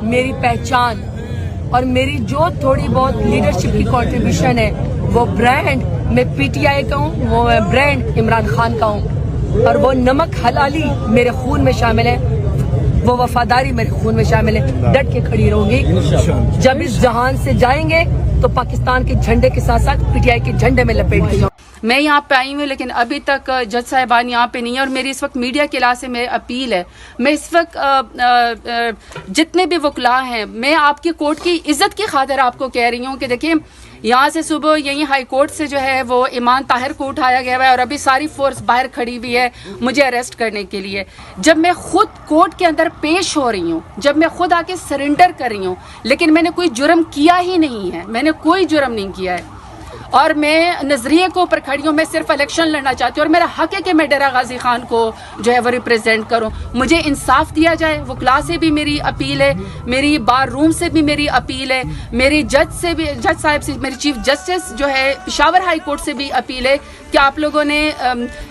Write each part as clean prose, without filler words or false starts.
میری پہچان اور میری جو تھوڑی بہت لیڈرشپ کی کنٹریبیوشن ہے وہ برانڈ میں پی ٹی آئی کا ہوں، وہ برانڈ عمران خان کا ہوں، اور وہ نمک حلالی میرے خون میں شامل ہے، وہ وفاداری میرے خون میں شامل ہے۔ ڈٹ کے کھڑی رہوں گی۔ جب اس جہان سے جائیں گے تو پاکستان کے جھنڈے کے ساتھ ساتھ پی ٹی آئی کے جھنڈے میں لپیٹ کے جاؤں۔ میں یہاں پہ آئی ہوں لیکن ابھی تک جج صاحبان یہاں پہ نہیں ہے، اور میری اس وقت میڈیا کے لحاظ سے میری اپیل ہے، میں اس وقت جتنے بھی وکلاء ہیں، میں آپ کی کورٹ کی عزت کی خاطر آپ کو کہہ رہی ہوں کہ دیکھیں یہاں سے صبح یہیں ہائی کورٹ سے جو ہے وہ ایمان طاہر کو اٹھایا گیا ہے اور ابھی ساری فورس باہر کھڑی ہوئی ہے مجھے اریسٹ کرنے کے لیے۔ جب میں خود کورٹ کے اندر پیش ہو رہی ہوں، جب میں خود آ کے سرنڈر کر رہی ہوں، لیکن میں نے کوئی جرم کیا ہی نہیں ہے، میں نے کوئی جرم نہیں کیا ہے، اور میں نظریے کو اوپر کھڑی ہوں، میں صرف الیکشن لڑنا چاہتی ہوں، اور میرا حق ہے کہ میں ڈیرہ غازی خان کو جو ہے وہ ریپرزینٹ کروں۔ مجھے انصاف دیا جائے، وکلاء سے بھی میری اپیل ہے، میری بار روم سے بھی میری اپیل ہے، میری جج سے بھی، جج صاحب سے، میری چیف جسٹس جو ہے پشاور ہائی کورٹ سے بھی اپیل ہے کہ آپ لوگوں نے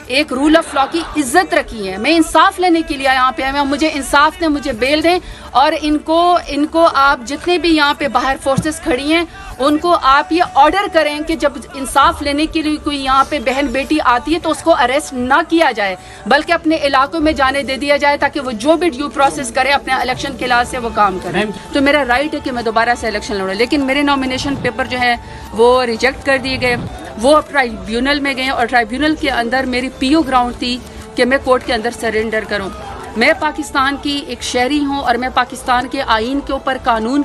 ایک رول آف لا کی عزت رکھی ہے۔ میں انصاف لینے کے لیے یہاں پہ آیا ہوں، مجھے انصاف دیں، مجھے بیل دیں، اور ان کو آپ جتنے بھی یہاں پہ باہر فورسز کھڑی ہیں ان کو آپ یہ آرڈر کریں کہ جب انصاف لینے کے لیے کوئی یہاں پہ بہن بیٹی آتی ہے تو اس کو اریسٹ نہ کیا جائے، بلکہ اپنے علاقوں میں جانے دے دیا جائے تاکہ وہ جو بھی ڈیو پروسیس کرے اپنے الیکشن کے لحاظ سے وہ کام کریں۔ تو میرا رائٹ ہے کہ میں دوبارہ سے الیکشن لڑوں، لیکن میرے نامینیشن پیپر جو ہے وہ ریجیکٹ کر دیے گئے، وہ ٹرائیبیونل میں گئے، اور ٹرائیبیونل کے اندر میری پی او گراؤنڈ تھی کہ میں کورٹ کے اندر سرنڈر کروں۔ میں پاکستان کی ایک شہری ہوں، اور میں پاکستان کے آئین کے اوپر، قانون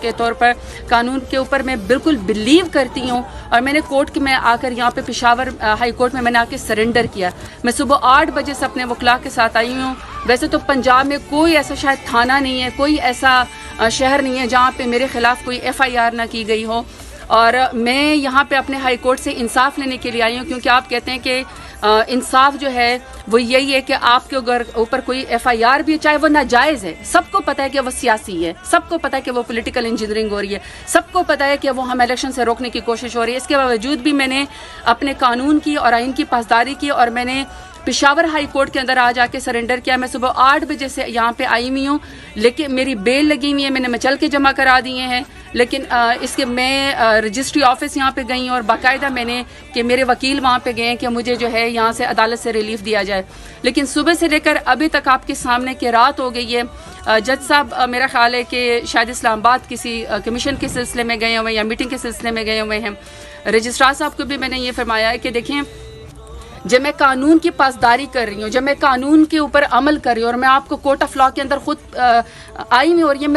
کے طور پر، قانون کے اوپر میں بالکل بلیو کرتی ہوں، اور میں نے کورٹ میں آ کر یہاں پہ پشاور ہائی کورٹ میں نے آ کے سرنڈر کیا۔ میں صبح 8 بجے سے اپنے وکلاء کے ساتھ آئی ہوں۔ ویسے تو پنجاب میں کوئی ایسا شاید تھانہ نہیں ہے، کوئی ایسا شہر نہیں ہے جہاں پہ میرے خلاف کوئی ایف آئی آر نہ کی گئی ہو، اور میں یہاں پہ اپنے ہائی کورٹ سے انصاف لینے کے لیے آئی ہوں، کیونکہ آپ کہتے ہیں کہ انصاف جو ہے وہ یہی ہے کہ آپ کے اوپر کوئی ایف آئی آر بھی ہے چاہے وہ ناجائز ہے، سب کو پتہ ہے کہ وہ سیاسی ہے، سب کو پتہ ہے کہ وہ پولیٹیکل انجینئرنگ ہو رہی ہے، سب کو پتہ ہے کہ وہ ہم الیکشن سے روکنے کی کوشش ہو رہی ہے۔ اس کے باوجود بھی میں نے اپنے قانون کی اور آئین کی پاسداری کی، اور میں نے پشاور ہائی کورٹ کے اندر آ جا کے سرنڈر کیا۔ میں صبح 8 بجے سے یہاں پہ آئی ہوئی ہوں، لیکن میری بیل لگی ہوئی ہے، میں نے چل کے جمع کرا دیے ہیں، لیکن اس کے میں رجسٹری آفس یہاں پہ گئی ہوں، اور باقاعدہ میں نے کہ میرے وکیل وہاں پہ گئے ہیں کہ مجھے جو ہے یہاں سے عدالت سے ریلیف دیا جائے، لیکن صبح سے لے کر ابھی تک آپ کے سامنے کہ رات ہو گئی ہے۔ جج صاحب میرا خیال ہے کہ شاید اسلام آباد کسی کمیشن کے سلسلے میں گئے ہوئے یا میٹنگ کے سلسلے میں گئے ہوئے ہیں۔ رجسٹرار صاحب کو بھی میں نے یہ فرمایا ہے کہ دیکھیں جب میں قانون کی پاسداری کر رہی ہوں، جب میں قانون کے اوپر عمل کر رہی ہوں، اور میں آپ کو کورٹ آف لا کے اندر خود آئی ہوئی ہو رہی ہے،